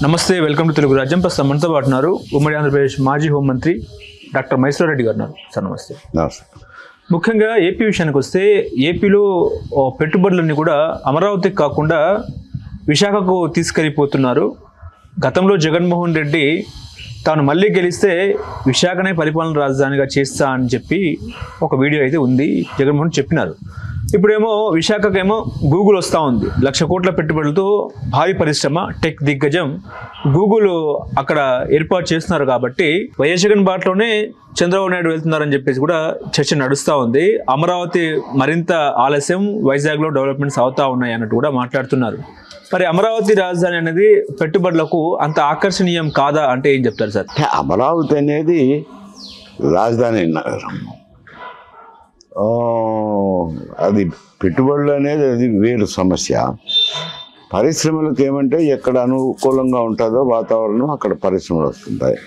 నమస్తే, welcome to Telugu రాజ్యం. ప్రస్తుతం మనతో పాటు ఉన్నారు ఉమ్మడి ఆంధ్రప్రదేశ్ మాజీ హోంమంత్రి డాక్టర్ మైసూర్ రెడ్డి గారు. సార్ నమస్తే. ముఖ్యంగా ఏపీ విషయానికి వస్తే, ఏపీలో పెట్టుబడులన్నీ కూడా అమరావతికి కాకుండా విశాఖకు తీసుకెళ్ళిపోతున్నారు. గతంలో జగన్మోహన్ రెడ్డి తాను మళ్ళీ గెలిస్తే విశాఖనే పరిపాలన రాజధానిగా చేస్తా అని చెప్పి ఒక వీడియో అయితే ఉంది, జగన్మోహన్ చెప్పినారు. ఇప్పుడేమో విశాఖకేమో గూగుల్ వస్తూ ఉంది. 1,00,000 కోట్ల పెట్టుబడులతో భారీ పరిశ్రమ, టెక్ దిగ్గజం గూగుల్ అక్కడ ఏర్పాటు చేస్తున్నారు. కాబట్టి వైఎస్ జగన్ బాటలోనే చంద్రబాబు నాయుడు వెళ్తున్నారని చెప్పేసి కూడా చర్చ నడుస్తూ ఉంది. అమరావతి మరింత ఆలస్యం, వైజాగ్లో డెవలప్మెంట్స్ అవుతా ఉన్నాయి అన్నట్టు కూడా మాట్లాడుతున్నారు. మరి అమరావతి రాజధాని అనేది పెట్టుబడులకు అంత ఆకర్షణీయం కాదా అంటే ఏం చెప్తారు సార్? అమరావతి అనేది రాజధాని నగరం, అది పెట్టుబడులు అనేది అది వేరు సమస్య. పరిశ్రమలకు ఏమంటే ఎక్కడ అనుకూలంగా ఉంటుందో వాతావరణం అక్కడ పరిశ్రమలు వస్తుంటాయి.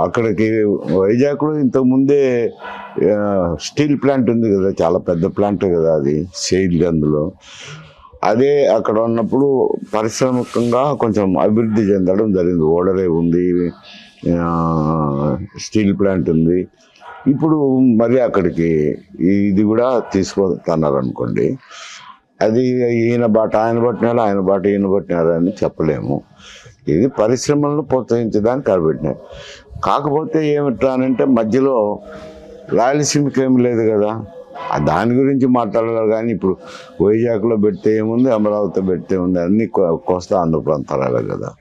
అక్కడికి వైజాగ్లో ఇంతకుముందే స్టీల్ ప్లాంట్ ఉంది కదా, చాలా పెద్ద ప్లాంట్ కదా అది, సెయిల్ అందులో. అదే అక్కడ ఉన్నప్పుడు పారిశ్రామికంగా కొంచెం అభివృద్ధి చెందడం జరిగింది. ఓడరే ఉంది, స్టీల్ ప్లాంట్ ఉంది. ఇప్పుడు మరి అక్కడికి ఇది కూడా తీసుకుతున్నారు అనుకోండి. అది ఈయన బాట ఆయన పట్టినారు, ఆయన బాట ఈయన పట్టినారు అని చెప్పలేము. ఇది పరిశ్రమలను ప్రోత్సహించడానికి కాబట్టినారు. కాకపోతే ఏమిటానంటే మధ్యలో రాయలసీమకి ఏమి లేదు కదా, దాని గురించి మాట్లాడాలి. కానీ ఇప్పుడు వైజాగ్లో పెడితే ఏముంది, అమరావతి పెడితే ఉంది, అన్ని కోస్తా ఆంధ్ర ప్రాంతాలే కదా.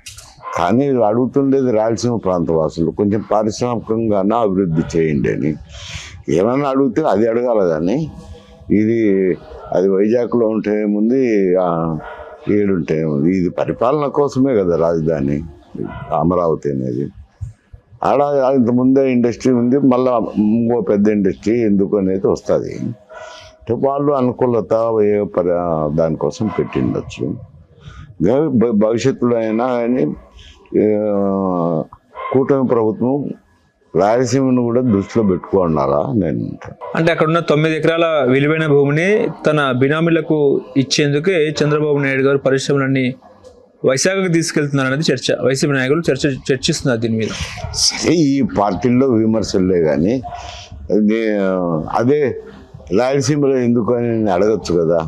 కానీ అడుగుతుండేది రాయలసీమ ప్రాంత వాసులు కొంచెం పారిశ్రామికంగానే అభివృద్ధి చేయండి అని. ఏమన్నా అడిగితే అది అడగాలి. కానీ ఇది అది వైజాగ్లో ఉంటే ఏముంది, ఏడుంటే ఏముంది. ఇది పరిపాలన కోసమే కదా రాజధాని అమరావతి అనేది. ఆడ ఇంతకుముందే ఇండస్ట్రీ ఉంది, మళ్ళీ ఇంకో పెద్ద ఇండస్ట్రీ ఎందుకు అనేది వస్తుంది. వాళ్ళు అనుకూలత దానికోసం పెట్టిండొచ్చు. భవిష్యత్తులో అయినా కానీ కూటమి ప్రభుత్వం రాయలసీమను కూడా దృష్టిలో పెట్టుకున్నారా నేను అంటే అక్కడ ఉన్న 9 ఎకరాల విలువైన భూమిని తన బినామీలకు ఇచ్చేందుకే చంద్రబాబు నాయుడు గారు పరిశ్రమలన్నీ వైశాఖకు తీసుకెళ్తున్నారు అనేది చర్చ. వైసీపీ నాయకులు చర్చిస్తున్నారు దీని మీద. సరే, ఈ పార్టీల్లో విమర్శలే కానీ అదే రాయలసీమలో ఎందుకు అని నేను అడగచ్చు కదా.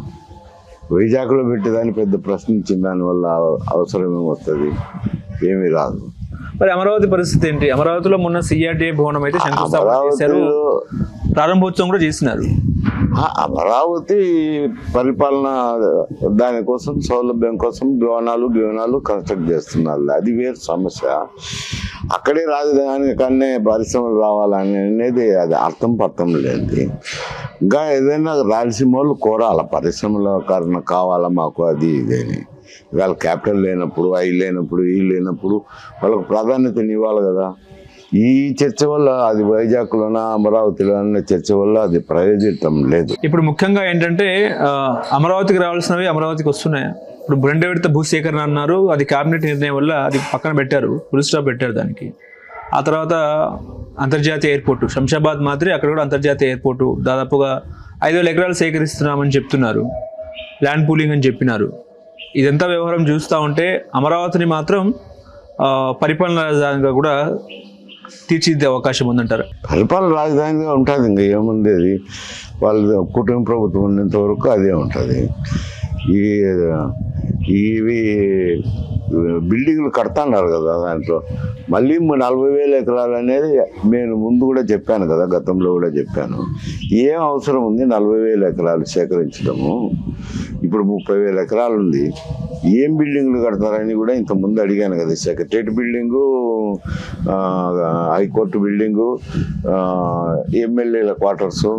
వైజాగ్లో పెట్టేదాన్ని పెద్ద ప్రశ్నించిన దానివల్ల అవసరం ఏమొస్తుంది, ఏమీ రాదు. మరి అమరావతి పరిస్థితి ఏంటి? అమరావతిలో మొన్న సిఆర్డీఏ భవనం అయితే శంకుస్థాపన చేశారు, ప్రారంభోత్సవం కూడా చేసినారు. అమరావతి పరిపాలన దానికోసం సౌలభ్యం కోసం భవనాలు కన్స్ట్రక్ట్ చేస్తున్నారు. అది వేరు సమస్య. అక్కడే రాజధాని కన్నా పరిశ్రమలు రావాలని అనేది అది అర్థం లేదు. ఇంకా ఏదైనా రాయలసీమ వాళ్ళు కోరాల పరిశ్రమల కారణం కావాలా మాకు అది ఇదేని. వాళ్ళ క్యాపిటల్ లేనప్పుడు, అవి లేనప్పుడు, ఈ లేనప్పుడు వాళ్ళకు ప్రాధాన్యతని ఇవ్వాలి కదా. ఈ చర్చ వల్ల అది వైజాగ్లోనా అమరావతిలో అనే చర్చ వల్ల అది ప్రయోజనం లేదు. ఇప్పుడు ముఖ్యంగా ఏంటంటే అమరావతికి రావాల్సినవి అమరావతికి వస్తున్నాయా? ఇప్పుడు 2 విడత భూసేకరణ అన్నారు, అది కేబినెట్ నిర్ణయం వల్ల అది పక్కన పెట్టారు, ఫుల్ స్టాప్ పెట్టారు దానికి. ఆ తర్వాత అంతర్జాతీయ ఎయిర్పోర్టు శంషాబాద్ మాదిరి అక్కడ కూడా అంతర్జాతీయ ఎయిర్పోర్టు దాదాపుగా 5,000 ఎకరాలు సేకరిస్తున్నామని చెప్తున్నారు, ల్యాండ్ పూలింగ్ అని చెప్పినారు. ఇదంతా వ్యవహారం చూస్తూ ఉంటే అమరావతిని మాత్రం పరిపాలన రాజధానిగా కూడా తీర్చిదిద్దే అవకాశం ఉందంటారు. పరిపాలన రాజధానిగా ఉంటుంది, ఇంకా ఏముంది. అది వాళ్ళ కుటుంబ ప్రభుత్వం ఉన్నంత వరకు అదే ఉంటుంది. ఇవి బిల్డింగ్లు కడతాన్నారు కదా, దాంట్లో మళ్ళీ 40,000 ఎకరాలు అనేది నేను ముందు కూడా చెప్పాను కదా, గతంలో కూడా చెప్పాను. ఏం అవసరం ఉంది 40,000 ఎకరాలు సేకరించడము? ఇప్పుడు 30,000 ఎకరాలు ఉంది, ఏం బిల్డింగ్లు కడతారని కూడా ఇంతకుముందు అడిగాను కదా. సెక్రటరేట్ బిల్డింగు, హైకోర్టు బిల్డింగు, ఎమ్మెల్యేల క్వార్టర్సు,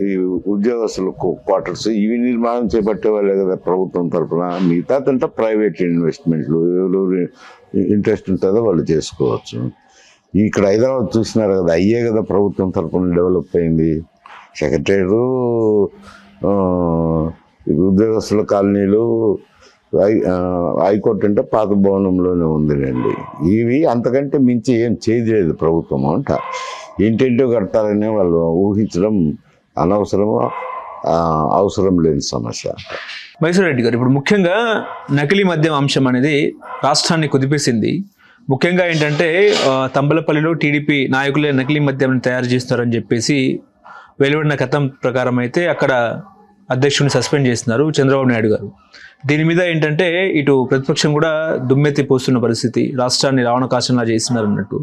ఈ ఉద్యోగస్తుల క్వార్టర్స్, ఇవి నిర్మాణం చేపట్టే వాళ్ళే కదా ప్రభుత్వం తరఫున. మిగతా అంటే ప్రైవేట్ ఇన్వెస్ట్మెంట్లు ఎవరు ఇంట్రెస్ట్ ఉంటుందో వాళ్ళు చేసుకోవచ్చు. ఇక్కడ హైదరాబాద్ చూసినారు కదా, అయ్యే కదా ప్రభుత్వం తరఫున డెవలప్ అయింది. సెక్రటరీలు, ఉద్యోగస్తుల కాలనీలు, హైకోర్టు అంటే పాత భవనంలోనే ఉందిలేండి. ఇవి అంతకంటే మించి ఏం చేయలేదు ప్రభుత్వం అంట. ఇంటింటూ కడతారనే వాళ్ళు ఊహించడం అనవసరము. అవసరం లేని సమస్య. మైసూర్ రెడ్డి గారు, ఇప్పుడు ముఖ్యంగా నకిలీ మద్యం అంశం అనేది రాష్ట్రాన్ని కుదిపేసింది. ముఖ్యంగా ఏంటంటే తంబలపల్లిలో టీడీపీ నాయకులే నకిలీ మద్యం తయారు చేస్తున్నారని చెప్పేసి వెలువడిన కథం ప్రకారం అయితే అక్కడ అధ్యక్షుడిని సస్పెండ్ చేస్తున్నారు చంద్రబాబు నాయుడు గారు. దీని మీద ఏంటంటే ఇటు ప్రతిపక్షం కూడా దుమ్మెత్తి పోస్తున్న పరిస్థితి, రాష్ట్రాన్ని రావణకాశంలా చేస్తున్నారు అన్నట్టు.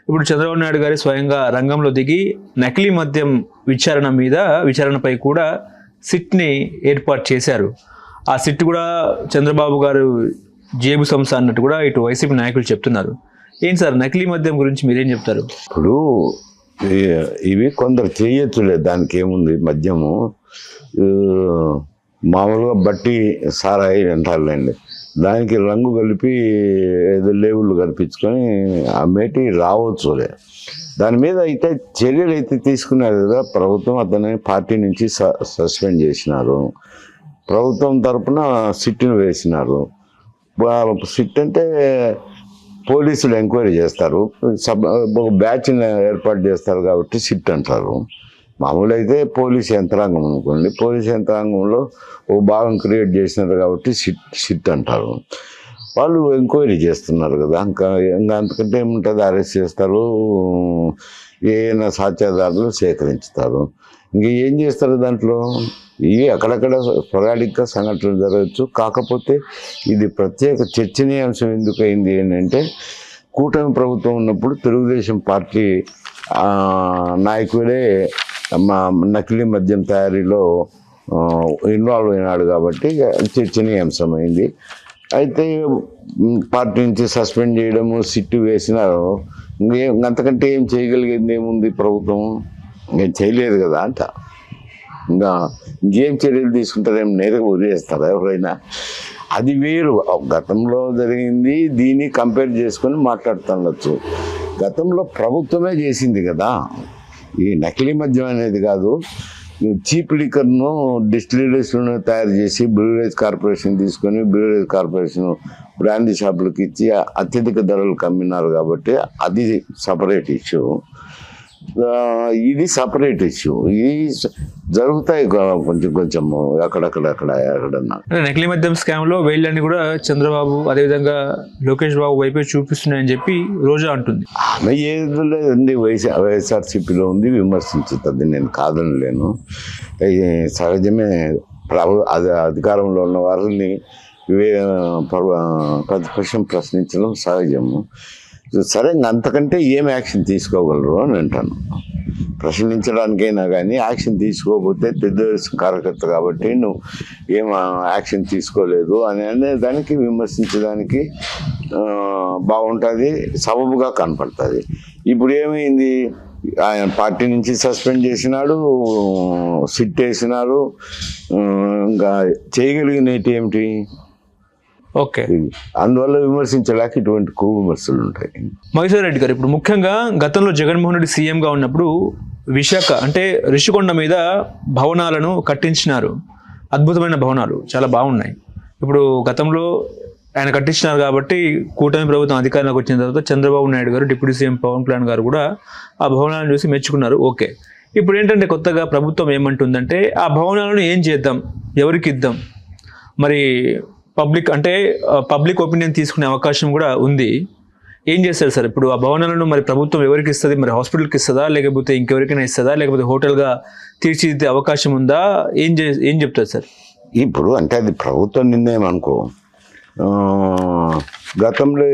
ఇప్పుడు చంద్రబాబు నాయుడు గారి స్వయంగా రంగంలో దిగి నకిలీ మద్యం విచారణపై కూడా సిట్ని ఏర్పాటు చేశారు. ఆ సిట్ కూడా చంద్రబాబు గారు జేబు సంస్థ అన్నట్టు కూడా ఇటు వైసీపీ నాయకులు చెప్తున్నారు. ఏంటి సార్ నకిలీ మద్యం గురించి మీరేం చెప్తారు? ఇప్పుడు ఇవి కొందరు చేయొచ్చులే, దానికి ఏముంది. మద్యము మామూలుగా బట్టి సారాయి అంటారులేండి, దానికి రంగు కలిపి ఏదో లేబుల్ కల్పించుకొని అమ్మేటి రావచ్చులే. దాని మీద అయితే చర్యలు అయితే తీసుకున్నారు కదా ప్రభుత్వం. అతని పార్టీ నుంచి సస్పెండ్ చేసినారు. ప్రభుత్వం తరఫున సిట్ను వేసినారు. సిట్ అంటే పోలీసులు ఎంక్వైరీ చేస్తారు, ఒక బ్యాచ్ని ఏర్పాటు చేస్తారు కాబట్టి సిట్ అంటారు. మామూలు అయితే పోలీస్ యంత్రాంగం అనుకోండి, పోలీస్ యంత్రాంగంలో ఒక భాగం క్రియేట్ చేసినారు కాబట్టి సిట్ అంటారు. వాళ్ళు ఎంక్వైరీ చేస్తున్నారు కదా, ఇంకా అంతకంటే ఏముంటుంది, అరెస్ట్ చేస్తారు, ఏమైనా సాక్ష్యాధారాలు సేకరించుతారు. ఇంకా ఏం చేస్తారు దాంట్లో. ఇవి అక్కడక్కడ స్పొరాడిక్గా సంఘటనలు జరగచ్చు. కాకపోతే ఇది ప్రత్యేక చర్చనీయాంశం ఎందుకు అయింది ఏంటంటే, కూటమి ప్రభుత్వం ఉన్నప్పుడు తెలుగుదేశం పార్టీ నాయకుడే నకిలీ మద్యం తయారీలో ఇన్వాల్వ్ అయినాడు కాబట్టి చర్చనీయాంశమైంది. అయితే పార్టీ నుంచి సస్పెండ్ చేయడము, సిట్టు వేసినారు. అంతకంటే ఏం చేయగలిగింది ఏముంది ప్రభుత్వం? ఇంకేం చేయలేదు కదా అంట. ఇంకేం చర్యలు తీసుకుంటారేమో, నేరుగా వదిలేస్తారా ఎవరైనా? అది వేరు. గతంలో జరిగింది దీన్ని కంపేర్ చేసుకొని మాట్లాడుతుండొచ్చు. గతంలో ప్రభుత్వమే చేసింది కదా ఈ నకిలీ మద్యం అనేది. కాదు, చీప్ లిక్కర్ను డిస్టిలరీస్లను తయారు చేసి బ్రూవరీస్ కార్పొరేషన్ తీసుకొని బ్రూవరీస్ కార్పొరేషన్ బ్రాందీ షాపులకు ఇచ్చి అత్యధిక ధరలకు అమ్మినారు కాబట్టి అది సపరేట్ ఇష్యూ. ఇది సపరేట్ ఇష్యూ. ఇవి జరుగుతాయి కొంచెం ఎక్కడన్నా. నకిలీ మద్యం స్కామ్ లో వేళ్ళని కూడా చంద్రబాబు అదేవిధంగా లోకేష్ బాబు వైపే చూపిస్తున్నాయని చెప్పి రోజా అంటుంది. ఆమె ఏదో లేదండి, వైఎస్ఆర్సీపీలో ఉంది, విమర్శించుతుంది, నేను కాదనలేను. సహజమే. అధికారంలో ఉన్న వారిని ప్రతిపక్షం ప్రశ్నించడం సహజము. సరే, అంతకంటే ఏం యాక్షన్ తీసుకోగలరు అని అంటాను. ప్రశ్నించడానికైనా కానీ యాక్షన్ తీసుకోకపోతే తెలుగుదేశం కార్యకర్త కాబట్టి నువ్వు ఏం యాక్షన్ తీసుకోలేదు అని అనే దానికి విమర్శించడానికి బాగుంటుంది, సబబుగా కనపడుతుంది. ఇప్పుడు ఏమైంది, ఆయన పార్టీ నుంచి సస్పెండ్ చేసినాడు, సిట్ వేసినాడు. ఇంకా చేయగలిగినవి ఏమిటి? ఓకే, అందువల్ల విమర్శించలేక ఇటువంటి విమర్శలు ఉంటాయి. మైసూర్ రెడ్డి గారు, ఇప్పుడు ముఖ్యంగా గతంలో జగన్మోహన్ రెడ్డి సీఎంగా ఉన్నప్పుడు విశాఖ అంటే రిషికొండ మీద భవనాలను కట్టించినారు. అద్భుతమైన భవనాలు, చాలా బాగున్నాయి. ఇప్పుడు గతంలో ఆయన కట్టించినారు కాబట్టి కూటమి ప్రభుత్వం అధికారంలోకి వచ్చిన తర్వాత చంద్రబాబు నాయుడు గారు, డిప్యూటీ సీఎం పవన్ కళ్యాణ్ గారు కూడా ఆ భవనాలను చూసి మెచ్చుకున్నారు. ఓకే, ఇప్పుడు ఏంటంటే కొత్తగా ప్రభుత్వం ఏమంటుందంటే ఆ భవనాలను ఏం చేద్దాం, ఎవరికి ఇద్దాం, మరి పబ్లిక్ ఒపీనియన్ తీసుకునే అవకాశం కూడా ఉంది. ఏం చేస్తారు సార్ ఇప్పుడు ఆ భవనాలను? మరి ప్రభుత్వం ఎవరికి ఇస్తుంది? మరి హాస్పిటల్కి ఇస్తుందా, లేకపోతే ఇంకెవరికైనా ఇస్తుందా, లేకపోతే హోటల్గా తీర్చిదిద్దే అవకాశం ఉందా? ఏం చెప్తారు సార్? ఇప్పుడు అంటే అది ప్రభుత్వ నిర్ణయం అనుకో. గతంలో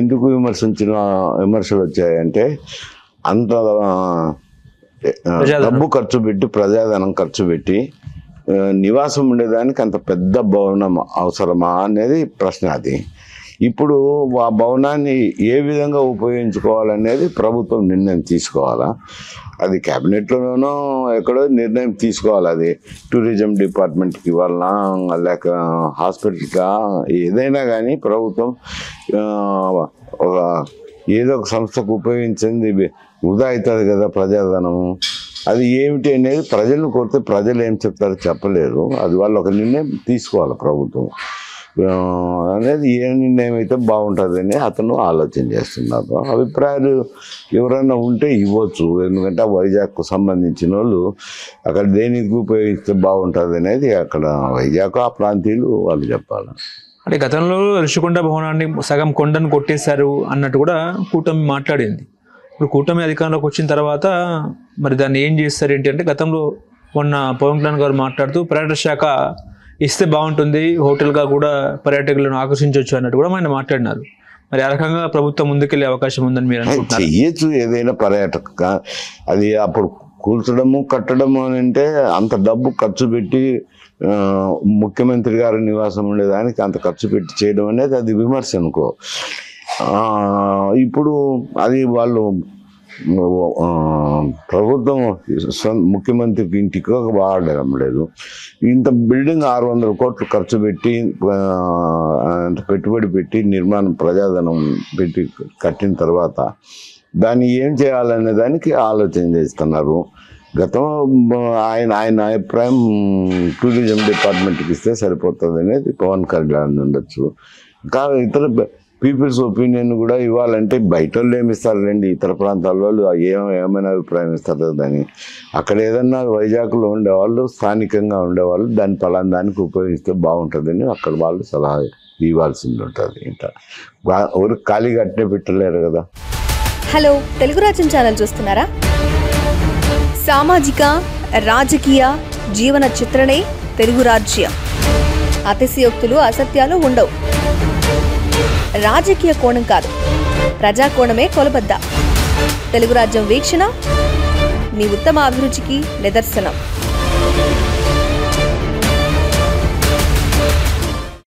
ఎందుకు విమర్శలు వచ్చాయంటే, అంత డబ్బు ఖర్చు పెట్టి, ప్రజాధనం ఖర్చు పెట్టి నివాసం ఉండేదానికి అంత పెద్ద భవనం అవసరమా అనేది ప్రశ్న. అది ఇప్పుడు ఆ భవనాన్ని ఏ విధంగా ఉపయోగించుకోవాలనేది ప్రభుత్వం నిర్ణయం తీసుకోవాలా. అది క్యాబినెట్లోనో ఎక్కడో నిర్ణయం తీసుకోవాలి. అది టూరిజం డిపార్ట్మెంట్కి ఇవ్వాలన్నా లేక హాస్పిటల్గా, ఏదైనా కానీ ప్రభుత్వం ఏదో ఒక సంస్థకు ఉపయోగించింది వృధా అవుతుంది కదా ప్రజాధనము. అది ఏమిటి అనేది ప్రజలను కోరితే ప్రజలు ఏం చెప్తారో చెప్పలేరు. అది వాళ్ళు ఒక నిర్ణయం తీసుకోవాలి ప్రభుత్వం. అనేది ఏ నిర్ణయం అయితే బాగుంటుందని అతను ఆలోచన చేస్తున్నారు. అభిప్రాయాలు ఎవరైనా ఉంటే ఇవ్వచ్చు, ఎందుకంటే వైజాగ్కు సంబంధించిన వాళ్ళు అక్కడ దేనికి ఉపయోగిస్తే బాగుంటుంది అనేది అక్కడ వైజాగ్ ఆ ప్రాంతీయులు వాళ్ళు చెప్పాలి. అంటే గతంలో ఋషికొండ భవనాన్ని సగం కొండను కొట్టేశారు అన్నట్టు కూడా కూటమి మాట్లాడింది. ఇప్పుడు కూటమి అధికారంలోకి వచ్చిన తర్వాత మరి దాన్ని ఏం చేస్తారు ఏంటి అంటే, గతంలో మొన్న పవన్ కళ్యాణ్ గారు మాట్లాడుతూ పర్యాటక శాఖ ఇస్తే బాగుంటుంది, హోటల్గా కూడా పర్యాటకులను ఆకర్షించవచ్చు అన్నట్టు కూడా ఆయన మాట్లాడినారు. మరి ఆ రకంగా ప్రభుత్వం ముందుకెళ్లే అవకాశం ఉందని మీరు అనుకుంటున్నారు? చెయ్యొచ్చు ఏదైనా పర్యాటక, అది అప్పుడు కూల్చడము కట్టడము అని అంటే అంత డబ్బు ఖర్చు పెట్టి ముఖ్యమంత్రి గారి నివాసం ఉండేదానికి అంత ఖర్చు పెట్టి చేయడం అనేది అది విమర్శ అనుకో. ఇప్పుడు అది వాళ్ళు ప్రభుత్వం ముఖ్యమంత్రికి ఇంటికి వాడడం లేదు. ఇంత బిల్డింగ్ 600 కోట్లు ఖర్చు పెట్టి పెట్టుబడి పెట్టి నిర్మాణం ప్రజాధనం పెట్టి కట్టిన తర్వాత దాన్ని ఏం చేయాలనే దానికి ఆలోచన చేస్తున్నారు. గతం ఆయన అభిప్రాయం టూరిజం డిపార్ట్మెంట్కి ఇస్తే సరిపోతుంది అనేది పవన్ కళ్యాణ్ ఉండొచ్చు. ఇంకా ఇతర పీపుల్స్ ఒపీనియన్ కూడా ఇవ్వాలంటే బయట వాళ్ళు ఏమి ఇస్తారులేండి, ఇతర ప్రాంతాల వాళ్ళు ఏమైనా అభిప్రాయం ఇస్తారు దాన్ని. అక్కడ ఏదన్నా వైజాగ్లో ఉండేవాళ్ళు, స్థానికంగా ఉండేవాళ్ళు దాన్ని పలానా దానికి ఉపయోగిస్తే బాగుంటుందని అక్కడ వాళ్ళు సలహా ఇవ్వాల్సింది ఉంటుంది. ఇంకా ఎవరు ఖాళీగా అట్నే పెట్టలేరు కదా. హలో, తెలుగు రాజ్యం ఛానల్ చూస్తున్నారా? సామాజిక రాజకీయ జీవన చిత్రణే తెలుగు రాజ్యం. అతిశయోక్తులు అసత్యాలు ఉండవు. రాజకీయ కోణం కాదు, ప్రజా కోణమే కొలబద్ద. తెలుగు రాజ్యం వీక్షణ మీ ఉత్తమ అభిరుచికి నిదర్శనం.